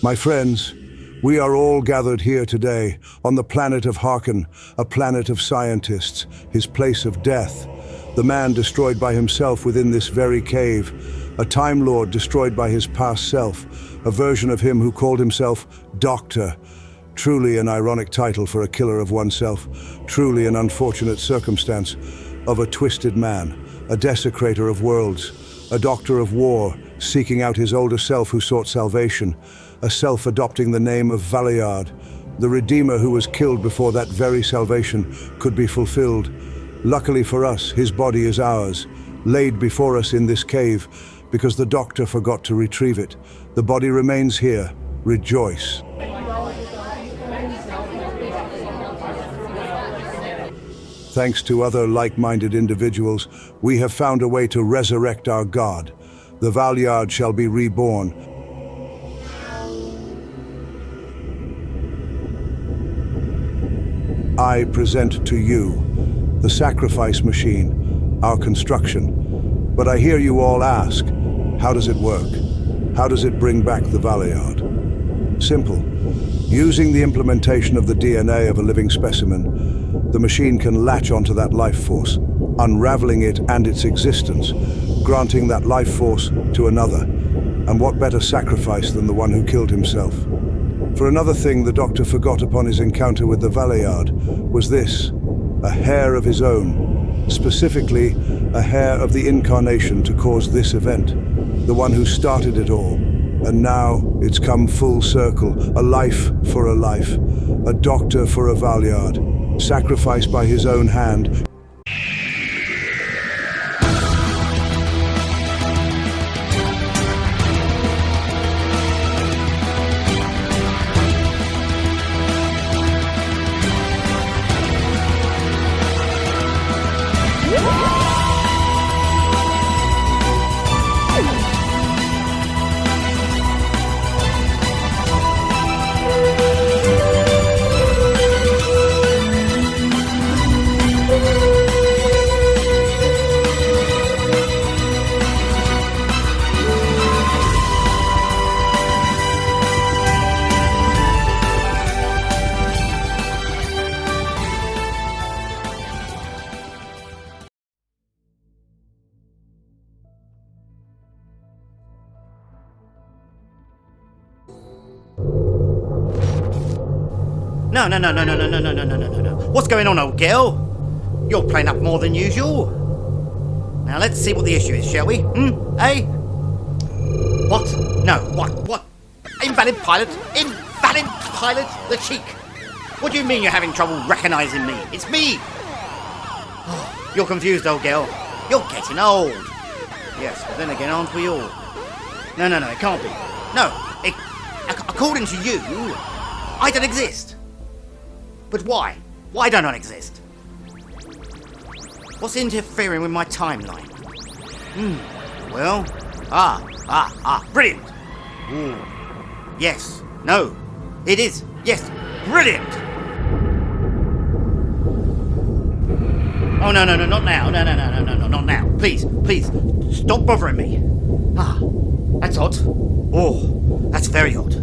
My friends, we are all gathered here today on the planet of Harkon, a planet of scientists, his place of death, the man destroyed by himself within this very cave, a Time Lord destroyed by his past self, a version of him who called himself Doctor. Truly an ironic title for a killer of oneself, truly an unfortunate circumstance of a twisted man, a desecrator of worlds, a doctor of war, seeking out his older self who sought salvation, a self adopting the name of Valeyard, the Redeemer who was killed before that very salvation could be fulfilled. Luckily for us, his body is ours, laid before us in this cave, because the doctor forgot to retrieve it. The body remains here. Rejoice. Thanks to other like-minded individuals, we have found a way to resurrect our God. The Valeyard shall be reborn. I present to you the sacrifice machine, our construction. But I hear you all ask, how does it work? How does it bring back the Valeyard? Simple. Using the implementation of the DNA of a living specimen, the machine can latch onto that life force, unraveling it and its existence, granting that life force to another. And what better sacrifice than the one who killed himself? For another thing the doctor forgot upon his encounter with the Valeyard was this, a hair of his own, specifically a hair of the incarnation to cause this event, the one who started it all. And now it's come full circle, a life for a life, a doctor for a Valeyard, sacrificed by his own hand. No. What's going on, old girl? You're playing up more than usual. Now let's see what the issue is, shall we? Eh? What? No, what? Invalid pilot, the cheek. What do you mean you're having trouble recognizing me? It's me. Oh, you're confused, old girl. You're getting old. Yes, but then again, aren't we all? No, it can't be. No, according to you, I don't exist. But why? Why don't I exist? What's interfering with my timeline? Well, brilliant. Ooh. Yes, no, it is, yes, brilliant. Oh, no, not now, no, not now. Please, stop bothering me. That's odd. Oh, that's very odd, A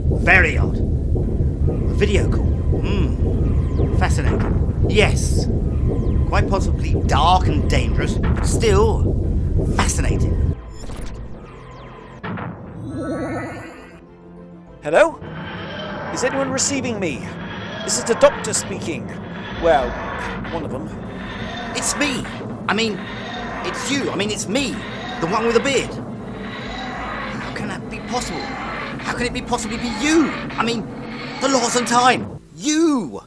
video call, fascinating. Yes, quite possibly dark and dangerous, but still fascinating. Hello? Is anyone receiving me? This is the doctor speaking. Well, one of them. It's me. It's you. It's me. The one with the beard. How can that be possible? How can it be possibly be you? The laws and time. You!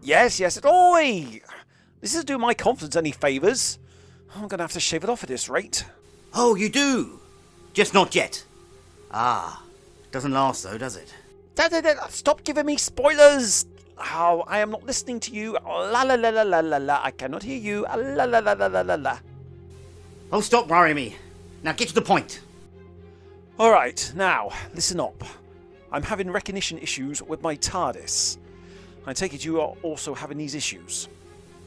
Yes. Oi! This isn't doing my confidence any favours. I'm going to have to shave it off at this rate. Oh, you do? Just not yet. Doesn't last though, does it? Stop giving me spoilers! Oh, I am not listening to you. La la la la la la la. I cannot hear you. La la la la la la la. Oh, stop worrying me. Now get to the point. Alright, now, listen up. I'm having recognition issues with my TARDIS. I take it you are also having these issues.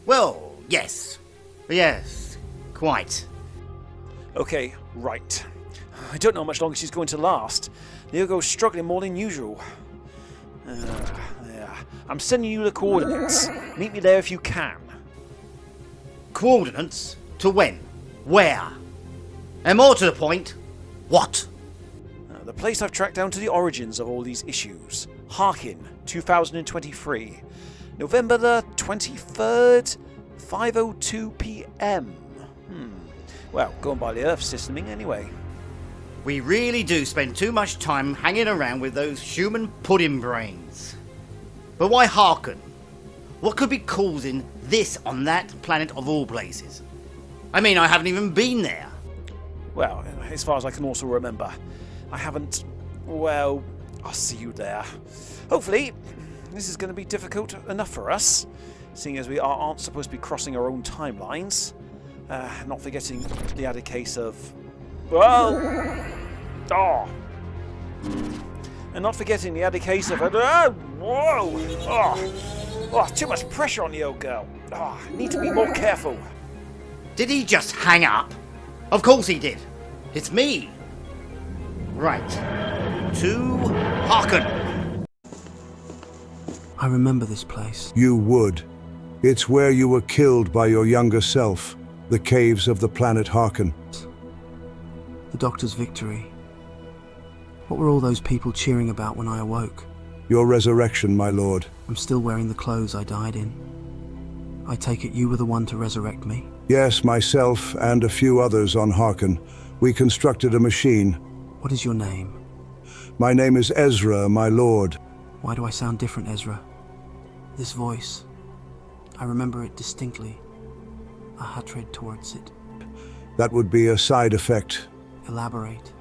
Well, yes. Yes, quite. Okay, right. I don't know how much longer she's going to last. Neogo's struggling more than usual. Yeah. I'm sending you the coordinates. Meet me there if you can. Coordinates? To when? Where? And more to the point, what? The place I've tracked down to the origins of all these issues. Harkin, 2023. November the 23rd, 5:02 p.m. Well, going by the Earth systeming anyway. We really do spend too much time hanging around with those human pudding brains. But why Harkin? What could be causing this on that planet of all places? I mean, I haven't even been there. Well, as far as I can also remember, I haven't... Well, I'll see you there. Hopefully, this is going to be difficult enough for us, seeing as we aren't supposed to be crossing our own timelines. Not forgetting the added case of... Well... Oh! And not forgetting the added case of... Whoa! Oh, too much pressure on the old girl. I need to be more careful. Did he just hang up? Of course he did. It's me. Right. To Harkin. I remember this place. You would. It's where you were killed by your younger self. The caves of the planet Harkin. The Doctor's victory. What were all those people cheering about when I awoke? Your resurrection, my lord. I'm still wearing the clothes I died in. I take it you were the one to resurrect me? Yes, myself and a few others on Harkin. We constructed a machine. What is your name? My name is Ezra, my lord. Why do I sound different, Ezra? This voice. I remember it distinctly. A hatred towards it. That would be a side effect. Elaborate.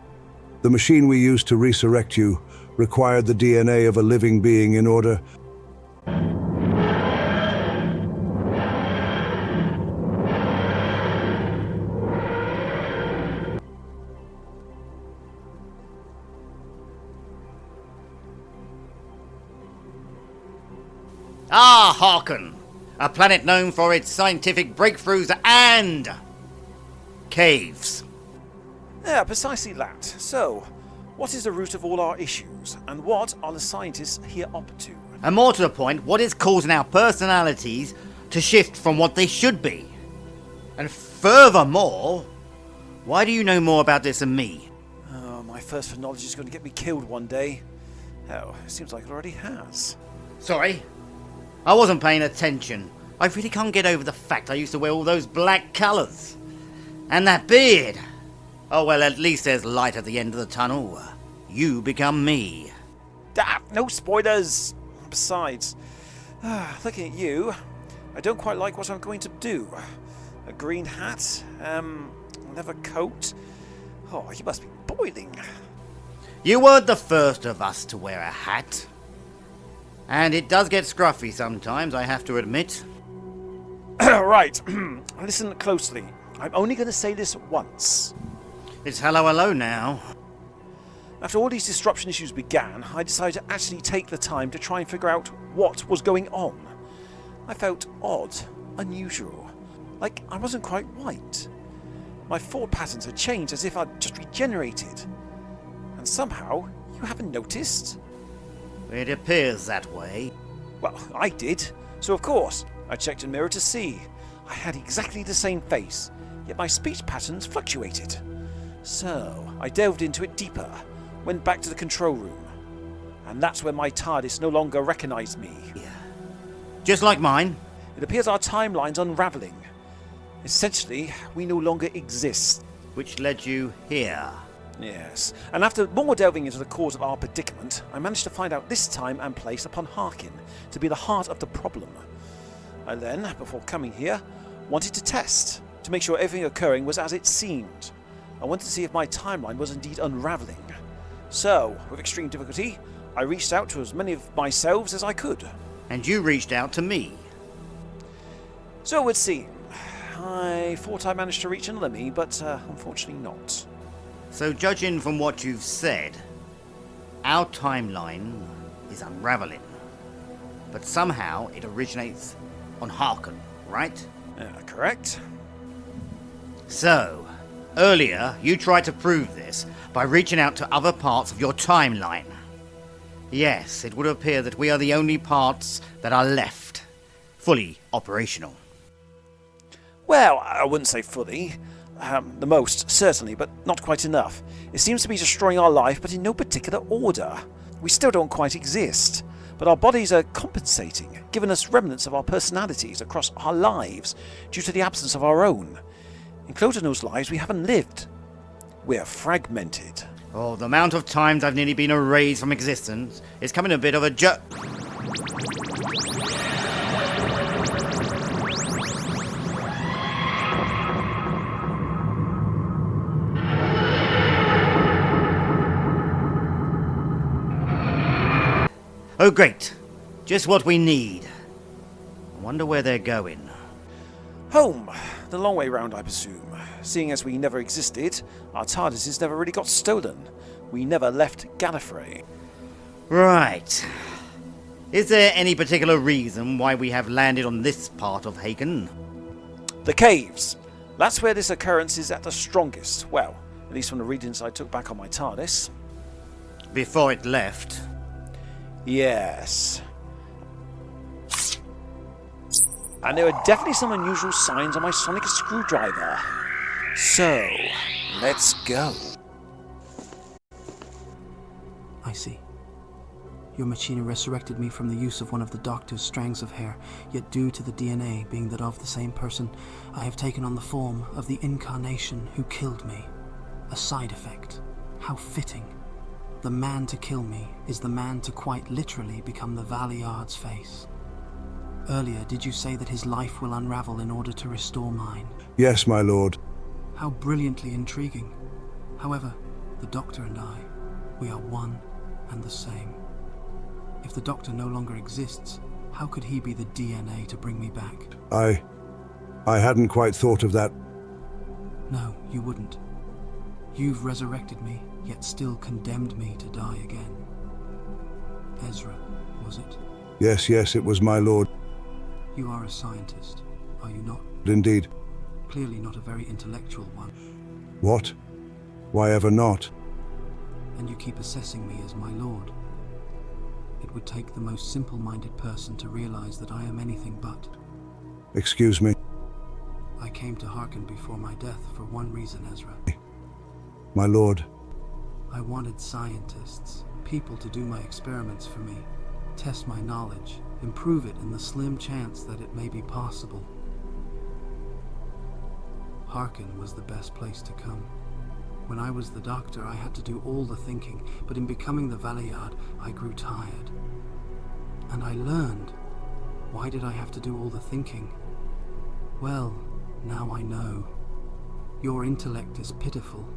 The machine we used to resurrect you required the DNA of a living being in order... Ah, Harkin. A planet known for its scientific breakthroughs and... caves. Yeah, precisely that. So, what is the root of all our issues, and what are the scientists here up to? And more to the point, what is causing our personalities to shift from what they should be? And furthermore, why do you know more about this than me? Oh, my thirst for knowledge is going to get me killed one day. Oh, it seems like it already has. Sorry? I wasn't paying attention. I really can't get over the fact I used to wear all those black colours. And that beard. Oh well, at least there's light at the end of the tunnel. You become me. No spoilers! Besides, looking at you, I don't quite like what I'm going to do. A green hat, leather coat. Oh, you must be boiling. You weren't the first of us to wear a hat. And it does get scruffy sometimes, I have to admit. Right, listen closely. I'm only going to say this once. It's hello now. After all these disruption issues began, I decided to actually take the time to try and figure out what was going on. I felt odd, unusual, like I wasn't quite right. My thought patterns had changed as if I'd just regenerated. And somehow, you haven't noticed? It appears that way. Well, I did. So of course, I checked a mirror to see. I had exactly the same face, yet my speech patterns fluctuated. So, I delved into it deeper, went back to the control room. And that's when my TARDIS no longer recognized me. Yeah. Just like mine. It appears our timeline's unraveling. Essentially, we no longer exist. Which led you here. Yes, and after more delving into the cause of our predicament, I managed to find out this time and place upon Harkin to be the heart of the problem. I then, before coming here, wanted to test, to make sure everything occurring was as it seemed. I wanted to see if my timeline was indeed unraveling. So, with extreme difficulty, I reached out to as many of myselves as I could. And you reached out to me. So it would seem. I thought I managed to reach another me, but unfortunately not. So judging from what you've said, our timeline is unraveling. But somehow it originates on Harkin, right? Correct. So, Earlier, you tried to prove this by reaching out to other parts of your timeline. Yes, it would appear that we are the only parts that are left, fully operational. Well, I wouldn't say fully. The most, certainly, but not quite enough. It seems to be destroying our life, but in no particular order. We still don't quite exist, but our bodies are compensating, giving us remnants of our personalities across our lives due to the absence of our own. Including those lives we haven't lived. We're fragmented. Oh, the amount of times I've nearly been erased from existence is coming a bit of a Oh, great. Just what we need. I wonder where they're going. Home. The long way round, I presume. Seeing as we never existed, our TARDISes never really got stolen. We never left Gallifrey. Right. Is there any particular reason why we have landed on this part of Haken? The caves. That's where this occurrence is at the strongest. Well, at least from the readings I took back on my TARDIS. Before it left? Yes. And there are definitely some unusual signs on my sonic screwdriver. So, let's go. I see. Your machine resurrected me from the use of one of the doctor's strands of hair, yet due to the DNA being that of the same person, I have taken on the form of the incarnation who killed me. A side effect. How fitting. The man to kill me is the man to quite literally become the Valeyard's face. Earlier, did you say that his life will unravel in order to restore mine? Yes, my lord. How brilliantly intriguing. However, the Doctor and I, we are one and the same. If the Doctor no longer exists, how could he be the DNA to bring me back? I hadn't quite thought of that. No, you wouldn't. You've resurrected me, yet still condemned me to die again. Ezra, was it? Yes, it was my lord. You are a scientist, are you not? Indeed. Clearly not a very intellectual one. What? Why ever not? And you keep assessing me as my lord. It would take the most simple-minded person to realize that I am anything but. Excuse me. I came to hearken before my death for one reason, Ezra. My lord. I wanted scientists, people to do my experiments for me, test my knowledge, improve it in the slim chance that it may be possible. Harkin was the best place to come. When I was the Doctor, I had to do all the thinking, but in becoming the Valeyard, I grew tired. And I learned. Why did I have to do all the thinking? Well, now I know. Your intellect is pitiful.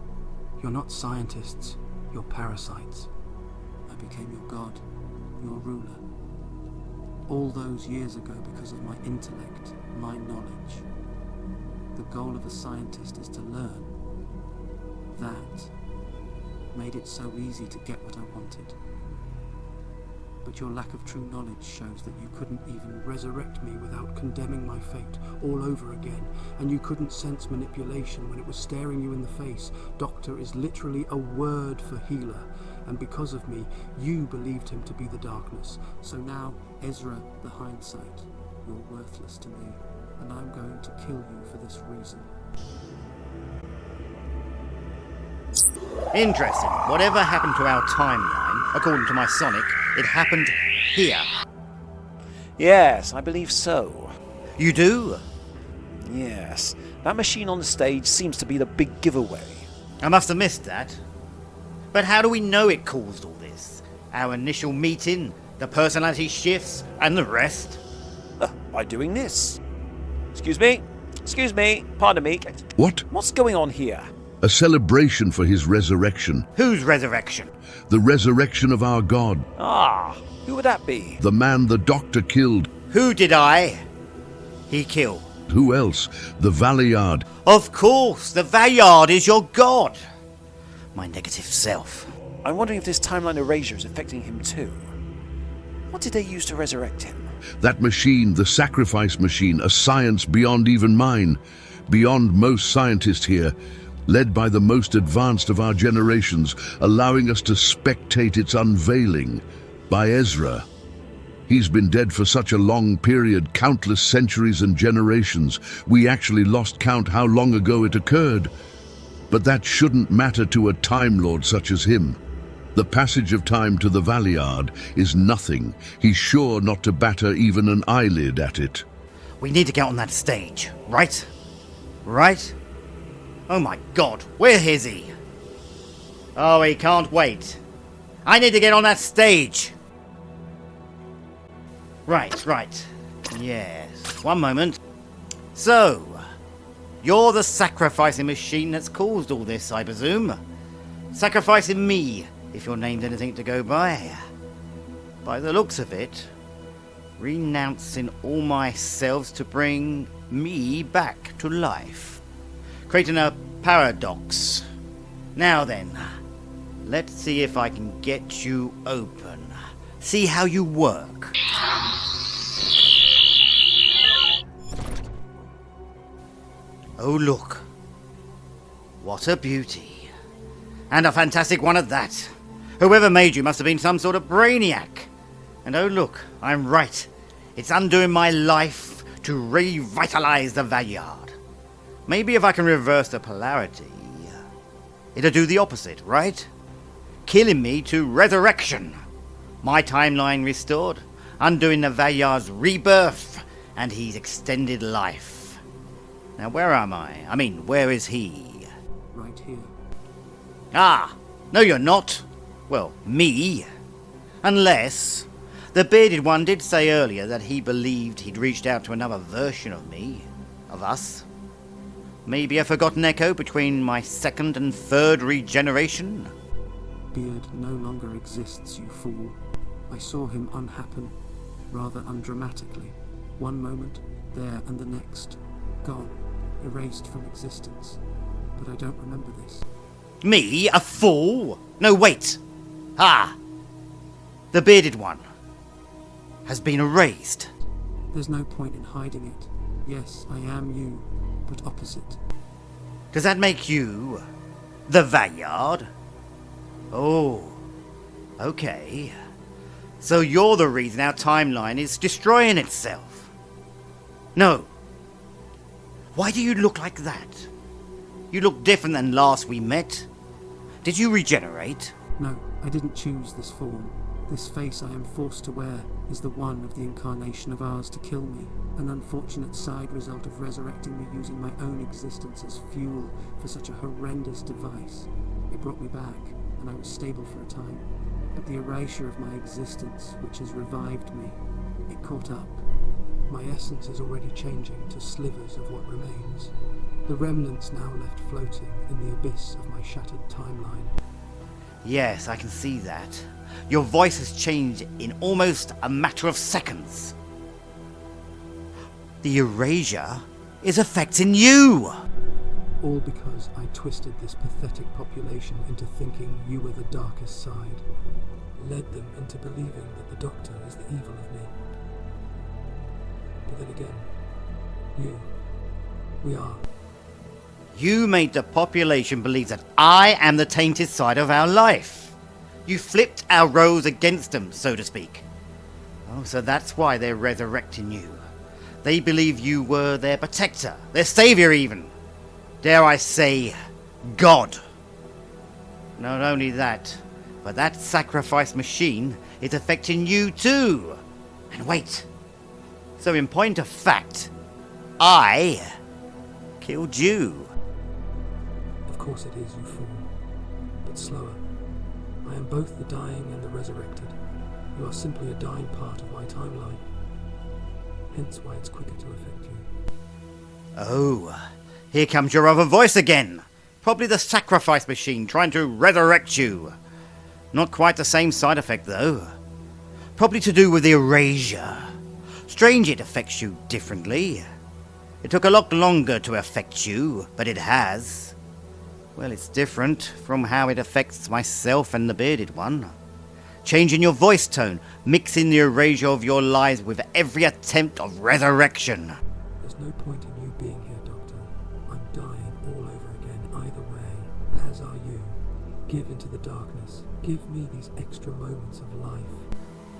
You're not scientists, you're parasites. I became your god, your ruler. All those years ago because of my intellect, my knowledge. The goal of a scientist is to learn. That made it so easy to get what I wanted. But your lack of true knowledge shows that you couldn't even resurrect me without condemning my fate all over again, and you couldn't sense manipulation when it was staring you in the face. Doctor is literally a word for healer, and because of me, you believed him to be the darkness. So now, Ezra the hindsight, you're worthless to me, and I'm going to kill you for this reason. Interesting. Whatever happened to our timeline, according to my Sonic, it happened here. Yes, I believe so. You do? Yes. That machine on the stage seems to be the big giveaway. I must have missed that. But how do we know it caused all this? Our initial meeting, the personality shifts, and the rest? By doing this. Excuse me, pardon me. What? What's going on here? A celebration for his resurrection. Whose resurrection? The resurrection of our God. Ah, who would that be? The man the Doctor killed. Who did he kill? Who else? The Valeyard. Of course, the Valeyard is your god. My negative self. I'm wondering if this timeline erasure is affecting him too. What did they use to resurrect him? That machine, the sacrifice machine, a science beyond even mine, beyond most scientists here. led by the most advanced of our generations, allowing us to spectate its unveiling, by Ezra. He's been dead for such a long period, countless centuries and generations, we actually lost count how long ago it occurred. But that shouldn't matter to a Time Lord such as him. The passage of time to the Valiard is nothing. He's sure not to batter even an eyelid at it. We need to get on that stage, right? Right? Oh my god, where is he? Oh, he can't wait. I need to get on that stage. Right. Yes, one moment. So, you're the sacrificing machine that's caused all this, I presume. Sacrificing me, if your name's anything to go by. By the looks of it, renouncing all my selves to bring me back to life. Creating a paradox. Now then, let's see if I can get you open. See how you work. Oh look. What a beauty. And a fantastic one at that. Whoever made you must have been some sort of brainiac. And oh look, I'm right. It's undoing my life to revitalize the Valiard. Maybe if I can reverse the polarity, it'll do the opposite, right? Killing me to resurrection. My timeline restored, undoing the Valiard's rebirth and his extended life. Now where am I? I mean, where is he? Right here. Ah, no you're not. Well, me. Unless the bearded one did say earlier that he believed he'd reached out to another version of me, of us. Maybe a forgotten echo between my second and third regeneration? Beard no longer exists, you fool. I saw him unhappen, rather undramatically. One moment, there and the next. Gone, erased from existence. But I don't remember this. Me? A fool? No, wait! Ah! The bearded one has been erased. There's no point in hiding it. Yes, I am you, but opposite. Does that make you the Valiard? Oh, okay. So you're the reason our timeline is destroying itself. No. Why do you look like that? You look different than last we met. Did you regenerate? No, I didn't choose this form. This face I am forced to wear is the one of the incarnation of ours to kill me, an unfortunate side result of resurrecting me using my own existence as fuel for such a horrendous device. It brought me back, and I was stable for a time. But the erasure of my existence, which has revived me, it caught up. My essence is already changing to slivers of what remains. The remnants now left floating in the abyss of my shattered timeline. Yes, I can see that. Your voice has changed in almost a matter of seconds. The erasure is affecting you! All because I twisted this pathetic population into thinking you were the darkest side. Led them into believing that the Doctor is the evil of me. But then again, we are. You made the population believe that I am the tainted side of our life. You flipped our roles against them, so to speak. Oh, so that's why they're resurrecting you. They believe you were their protector, their savior even. Dare I say, God. Not only that, but that sacrifice machine is affecting you too. And wait. So in point of fact, I killed you. Of course it is, you fool. But slower. I am both the dying and the resurrected. You are simply a dying part of my timeline. Hence why it's quicker to affect you. Oh, here comes your other voice again. Probably the sacrifice machine trying to resurrect you. Not quite the same side effect though. Probably to do with the erasure. Strange it affects you differently. It took a lot longer to affect you, but it has. Well, it's different from how it affects myself and the bearded one. Changing your voice tone, mixing the erasure of your lives with every attempt of resurrection. There's no point in you being here, Doctor. I'm dying all over again either way. give into the darkness. Give me these extra moments of life.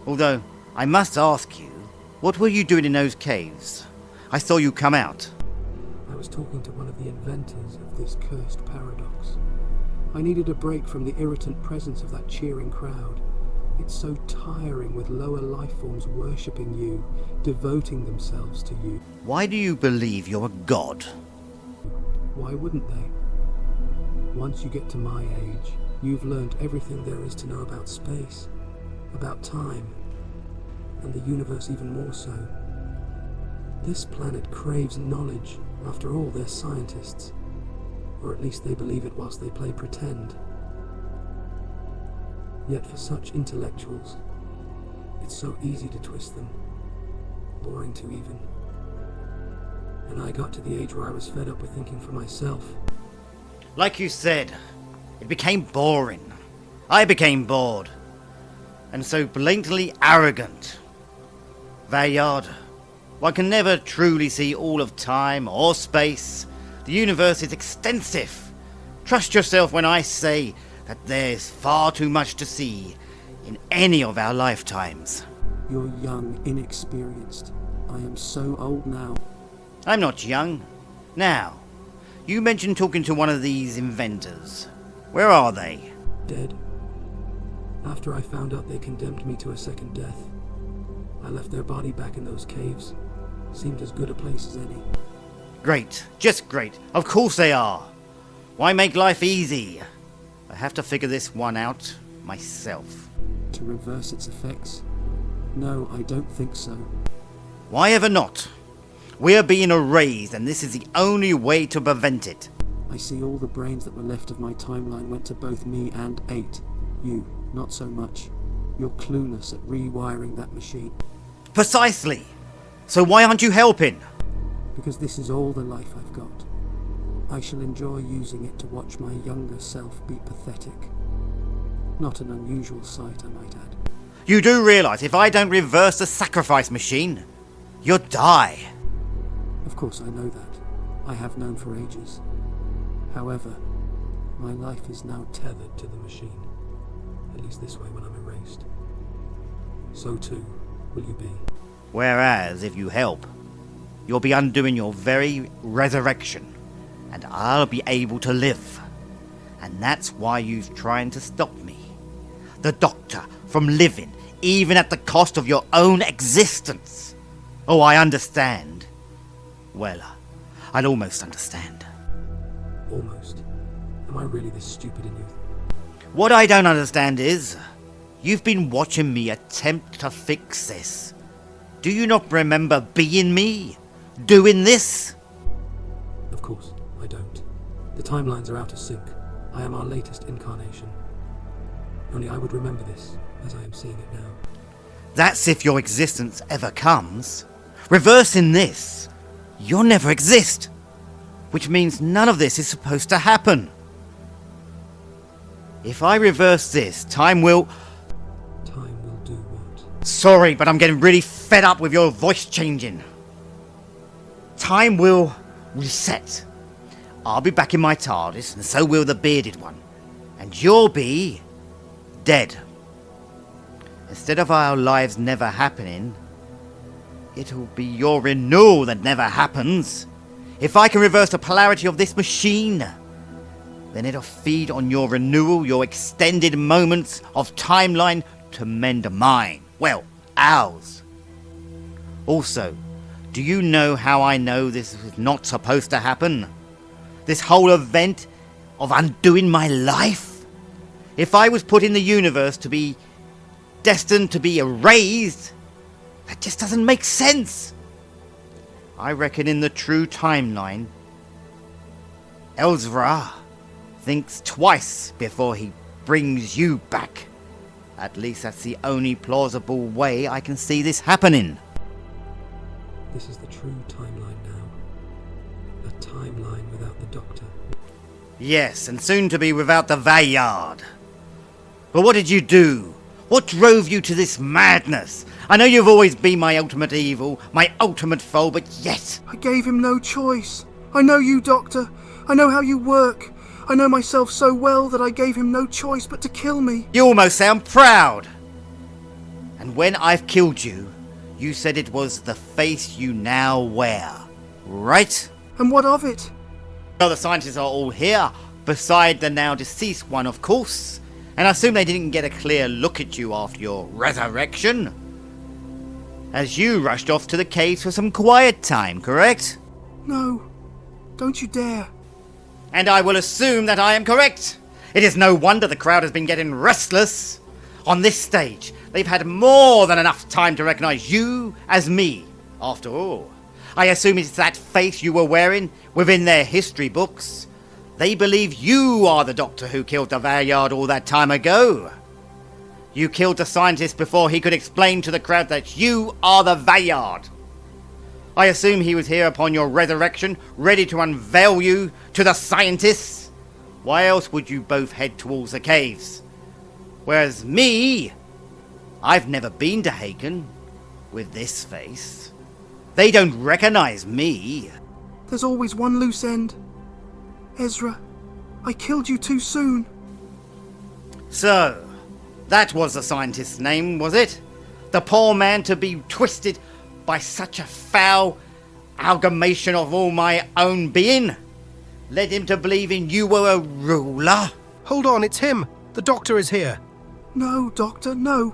Although, I must ask you, what were you doing in those caves? I saw you come out. I was talking to one of the inventors of this cursed paradox. I needed a break from the irritant presence of that cheering crowd. It's so tiring with lower life forms worshipping you, devoting themselves to you. Why do you believe you're a god? Why wouldn't they? Once you get to my age, you've learned everything there is to know about space, about time, and the universe even more so. This planet craves knowledge. After all, they're scientists. Or at least they believe it whilst they play pretend. Yet for such intellectuals, it's so easy to twist them. Boring too even. And I got to the age where I was fed up with thinking for myself. Like you said, it became boring. I became bored. And so blatantly arrogant. Vayard, one can never truly see all of time or space. The universe is extensive. Trust yourself when I say that there's far too much to see in any of our lifetimes. You're young, inexperienced. I am so old now. I'm not young. Now, you mentioned talking to one of these inventors. Where are they? Dead. After I found out they condemned me to a second death, I left their body back in those caves. Seemed as good a place as any. Great. Just great. Of course they are. Why make life easy? I have to figure this one out myself. To reverse its effects? No, I don't think so. Why ever not? We are being erased, and this is the only way to prevent it. I see all the brains that were left of my timeline went to both me and 8. You, not so much. You're clueless at rewiring that machine. Precisely. So why aren't you helping? Because this is all the life I've got. I shall enjoy using it to watch my younger self be pathetic. Not an unusual sight, I might add. You do realise if I don't reverse the sacrifice machine, you'll die. Of course I know that. I have known for ages. However, my life is now tethered to the machine. At least this way when I'm erased. So too will you be. Whereas, if you help, you'll be undoing your very resurrection, and I'll be able to live. And that's why you're trying to stop me, the Doctor, from living, even at the cost of your own existence. Oh, I understand. Well, I'd almost understand. Almost. Am I really this stupid in youth? What I don't understand is, you've been watching me attempt to fix this. Do you not remember being me? Doing this? Of course, I don't. The timelines are out of sync. I am our latest incarnation. Only I would remember this, as I am seeing it now. That's if your existence ever comes. Reversing this, you'll never exist. Which means none of this is supposed to happen. If I reverse this, time will... Time will do what? Sorry, but I'm getting really fed up with your voice changing. Time will reset. I'll be back in my TARDIS, and so will the bearded one. And you'll be... dead. Instead of our lives never happening, it'll be your renewal that never happens. If I can reverse the polarity of this machine, then it'll feed on your renewal, your extended moments of timeline to mend mine. Well, ours. Also, do you know how I know this is not supposed to happen? This whole event of undoing my life? If I was put in the universe to be destined to be erased, that just doesn't make sense. I reckon in the true timeline, Elzra thinks twice before he brings you back. At least that's the only plausible way I can see this happening. This is the true timeline now. A timeline without the Doctor. Yes, and soon to be without the Vayard. But what did you do? What drove you to this madness? I know you've always been my ultimate evil, my ultimate foe, but yet... I gave him no choice. I know you, Doctor. I know how you work. I know myself so well that I gave him no choice but to kill me. You almost sound proud. And when I've killed you, you said it was the face you now wear, right? And what of it? Well, the scientists are all here, beside the now deceased one, of course. And I assume they didn't get a clear look at you after your resurrection, as you rushed off to the caves for some quiet time, correct? No, don't you dare. And I will assume that I am correct. It is no wonder the crowd has been getting restless. On this stage, they've had more than enough time to recognize you as me, after all. I assume it's that face you were wearing within their history books. They believe you are the doctor who killed the Valiard all that time ago. You killed the scientist before he could explain to the crowd that you are the Valiard. I assume he was here upon your resurrection, ready to unveil you to the scientists. Why else would you both head towards the caves? Whereas me, I've never been to Haken with this face. They don't recognize me. There's always one loose end. Ezra, I killed you too soon. So, that was the scientist's name, was it? The poor man to be twisted by such a foul amalgamation of all my own being? Led him to believing you were a ruler? Hold on, it's him. The doctor is here. No, Doctor, no.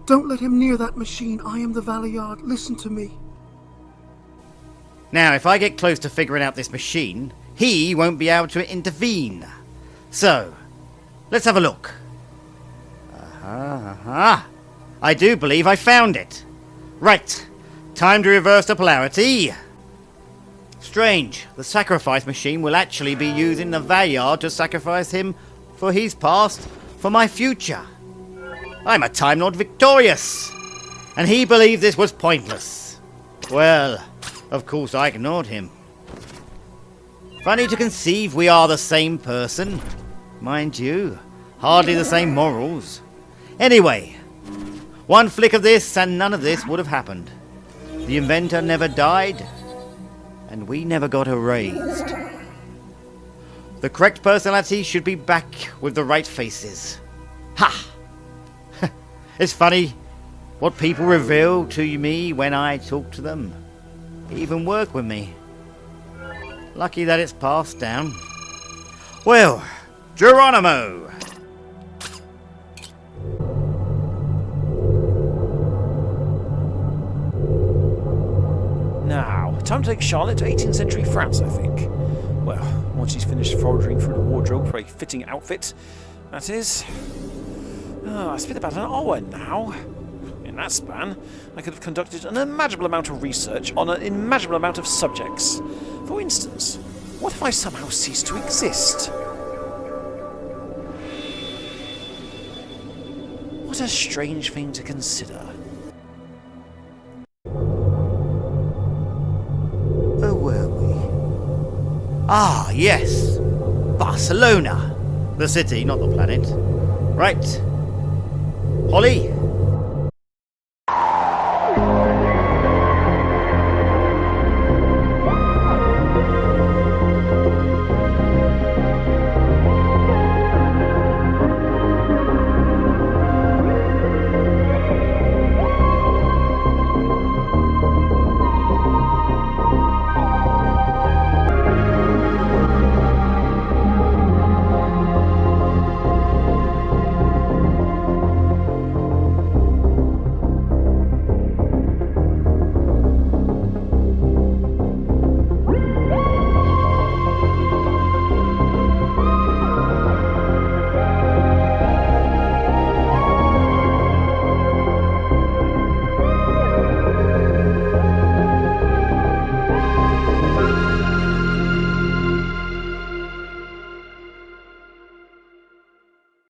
Don't let him near that machine. I am the Valiard. Listen to me. Now, if I get close to figuring out this machine, he won't be able to intervene. So, let's have a look. I do believe I found it. Right, time to reverse the polarity. Strange, the sacrifice machine will actually be using the Valiard to sacrifice him for his past, for my future. I'm a Time Lord victorious, and he believed this was pointless. Well, of course I ignored him. Funny to conceive we are the same person. Mind you, hardly the same morals. Anyway, one flick of this and none of this would have happened. The inventor never died, and we never got erased. The correct personality should be back with the right faces. Ha! It's funny what people reveal to me when I talk to them. Even work with me. Lucky that it's passed down. Well, Geronimo! Now, time to take Charlotte to 18th century France, I think. Well, once she's finished foraging through the wardrobe for a fitting outfit, that is. I spent about an hour now. In that span, I could have conducted an unimaginable amount of research on an unimaginable amount of subjects. For instance, what if I somehow cease to exist? What a strange thing to consider. Where were we? Ah, yes. Barcelona. The city, not the planet. Right. Holly,